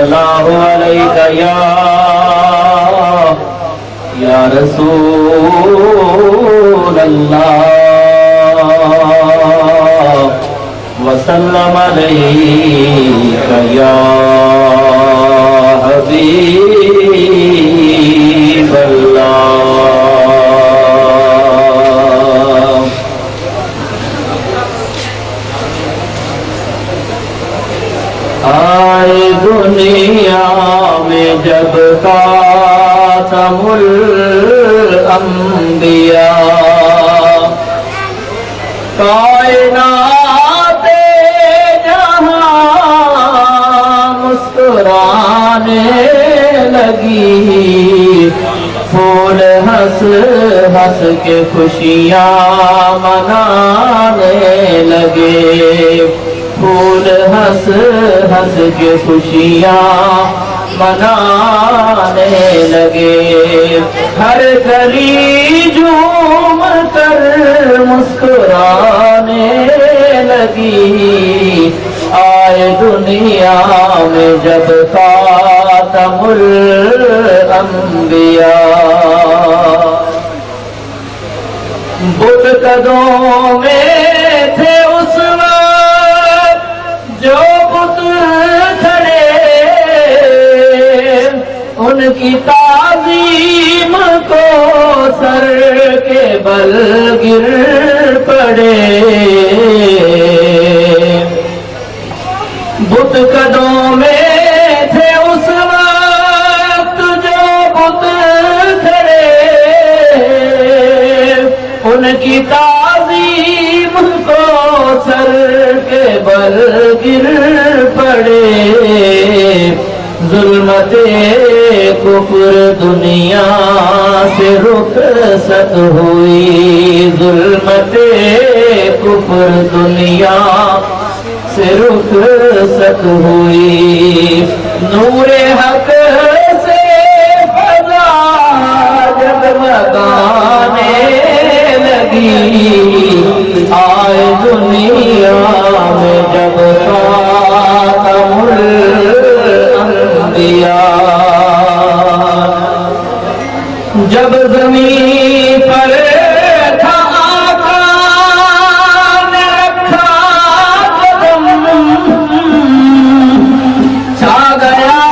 اللہ علیہ یا رسول اللہ وسلم علیک یا حبیب اللہ۔ آئے دنیا میں جب خاتم الانبیاء کائنات جہاں مسکرانے لگی، پھول ہنس ہنس کے خوشیاں منانے لگے، پھول ہنس ہنس کے خوشیاں منانے لگے، ہر گلی جھوم کر مسکرانے لگی۔ آئے دنیا میں جب خاتم الانبیاء، بت قدوں میں تھے اس وقت جو بت کھڑے، ان کی تعظیم کو سر کے بل گر پڑے، بت قدوں میں تھے اس وقت جو بت کھڑے، ان کی تعظیم کو سر کے بل گر پڑے، ظلمت کفر دنیا سے رخصت ہوئی، ظلمت کفر دنیا سے رخصت ہوئی، نور حق سے فضا جگمگانے لگی۔ آئے دنیا میں جب خاتم الانبیاء، جب زمین پر